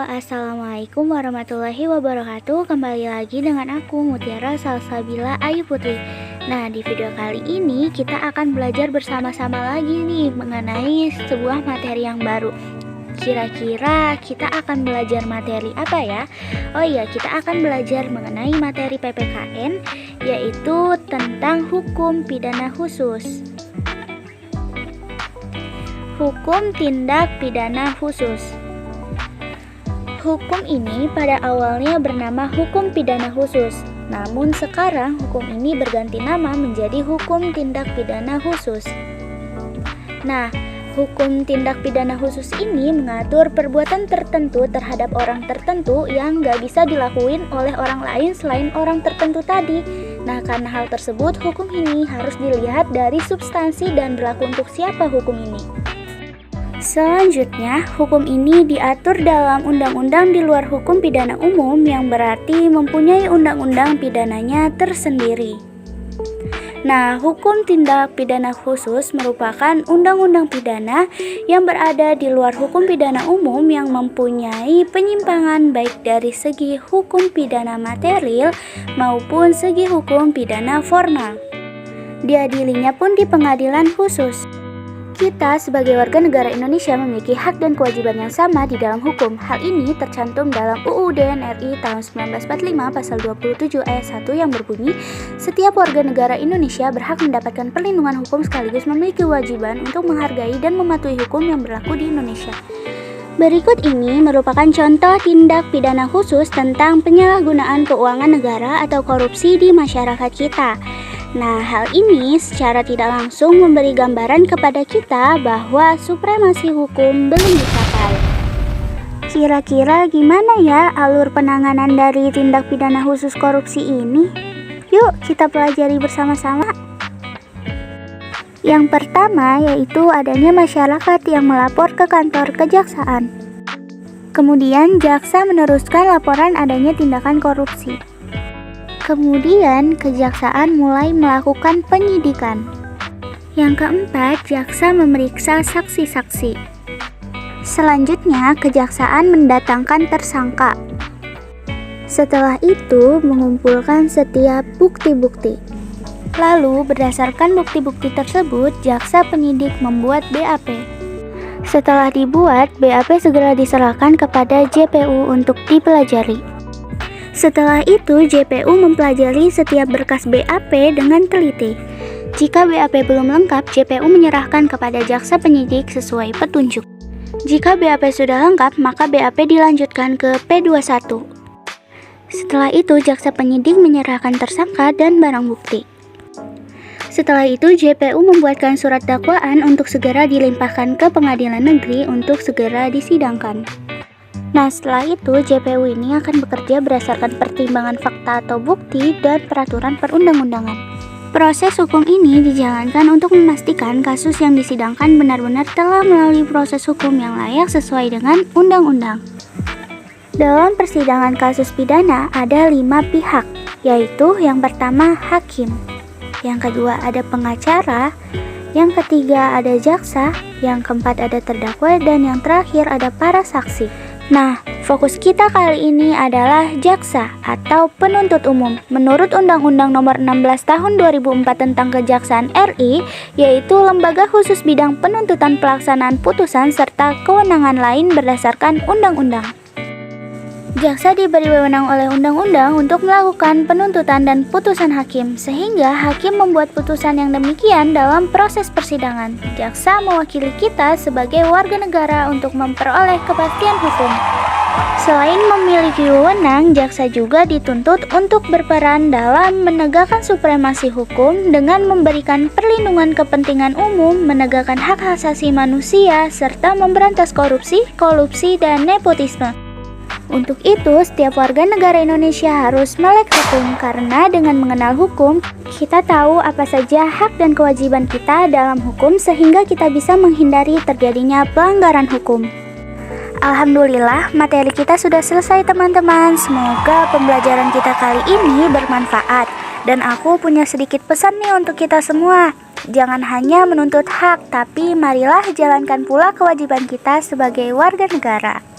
Assalamualaikum warahmatullahi wabarakatuh. Kembali lagi dengan aku Mutiara Salsabila Ayu Putri. Nah, di video kali ini kita akan belajar bersama-sama lagi nih mengenai sebuah materi yang baru. Kira-kira kita akan belajar materi apa ya? Oh iya, kita akan belajar mengenai materi PPKN, yaitu tentang hukum pidana khusus. Hukum tindak pidana khusus. Hukum ini pada awalnya bernama hukum pidana khusus, namun sekarang hukum ini berganti nama menjadi hukum tindak pidana khusus. Nah, hukum tindak pidana khusus ini mengatur perbuatan tertentu terhadap orang tertentu yang gak bisa dilakuin oleh orang lain selain orang tertentu tadi. Nah, karena hal tersebut, hukum ini harus dilihat dari substansi dan berlaku untuk siapa hukum ini. Selanjutnya, hukum ini diatur dalam undang-undang di luar hukum pidana umum yang berarti mempunyai undang-undang pidananya tersendiri. Nah, hukum tindak pidana khusus merupakan undang-undang pidana yang berada di luar hukum pidana umum yang mempunyai penyimpangan baik dari segi hukum pidana material maupun segi hukum pidana formal. Diadilinya pun di pengadilan khusus. Kita sebagai warga negara Indonesia memiliki hak dan kewajiban yang sama di dalam hukum. Hal ini tercantum dalam UUD NRI tahun 1945 pasal 27 ayat 1 yang berbunyi, setiap warga negara Indonesia berhak mendapatkan perlindungan hukum sekaligus memiliki kewajiban untuk menghargai dan mematuhi hukum yang berlaku di Indonesia. Berikut ini merupakan contoh tindak pidana khusus tentang penyalahgunaan keuangan negara atau korupsi di masyarakat kita. Nah, hal ini secara tidak langsung memberi gambaran kepada kita bahwa supremasi hukum belum dicapai. Kira-kira gimana ya alur penanganan dari tindak pidana khusus korupsi ini? Yuk kita pelajari bersama-sama. Yang pertama yaitu adanya masyarakat yang melapor ke kantor kejaksaan. Kemudian jaksa meneruskan laporan adanya tindakan korupsi. Kemudian, kejaksaan mulai melakukan penyidikan. Yang keempat, jaksa memeriksa saksi-saksi. Selanjutnya, kejaksaan mendatangkan tersangka. Setelah itu, mengumpulkan setiap bukti-bukti. Lalu, berdasarkan bukti-bukti tersebut, jaksa penyidik membuat BAP. Setelah dibuat, BAP segera diserahkan kepada JPU untuk dipelajari. Setelah itu, JPU mempelajari setiap berkas BAP dengan teliti. Jika BAP belum lengkap, JPU menyerahkan kepada jaksa penyidik sesuai petunjuk. Jika BAP sudah lengkap, maka BAP dilanjutkan ke P21. Setelah itu, jaksa penyidik menyerahkan tersangka dan barang bukti. Setelah itu, JPU membuatkan surat dakwaan untuk segera dilimpahkan ke pengadilan negeri untuk segera disidangkan. Nah, setelah itu JPU ini akan bekerja berdasarkan pertimbangan fakta atau bukti dan peraturan perundang-undangan. Proses hukum ini dijalankan untuk memastikan kasus yang disidangkan benar-benar telah melalui proses hukum yang layak sesuai dengan undang-undang. Dalam persidangan kasus pidana ada 5 pihak, yaitu yang pertama hakim, yang kedua ada pengacara, yang ketiga ada jaksa, yang keempat ada terdakwa, dan yang terakhir ada para saksi. Nah, fokus kita kali ini adalah jaksa atau penuntut umum. Menurut Undang-Undang Nomor 16 Tahun 2004 tentang Kejaksaan RI, yaitu lembaga khusus bidang penuntutan pelaksanaan putusan serta kewenangan lain berdasarkan undang-undang. Jaksa diberi wewenang oleh undang-undang untuk melakukan penuntutan dan putusan hakim, sehingga hakim membuat putusan yang demikian dalam proses persidangan. Jaksa mewakili kita sebagai warga negara untuk memperoleh kepastian hukum. Selain memiliki wewenang, jaksa juga dituntut untuk berperan dalam menegakkan supremasi hukum dengan memberikan perlindungan kepentingan umum, menegakkan hak asasi manusia, serta memberantas korupsi, kolusi, dan nepotisme. Untuk itu, setiap warga negara Indonesia harus melek hukum karena dengan mengenal hukum, kita tahu apa saja hak dan kewajiban kita dalam hukum sehingga kita bisa menghindari terjadinya pelanggaran hukum. Alhamdulillah, materi kita sudah selesai teman-teman. Semoga pembelajaran kita kali ini bermanfaat. Dan aku punya sedikit pesan nih untuk kita semua. Jangan hanya menuntut hak, tapi marilah jalankan pula kewajiban kita sebagai warga negara.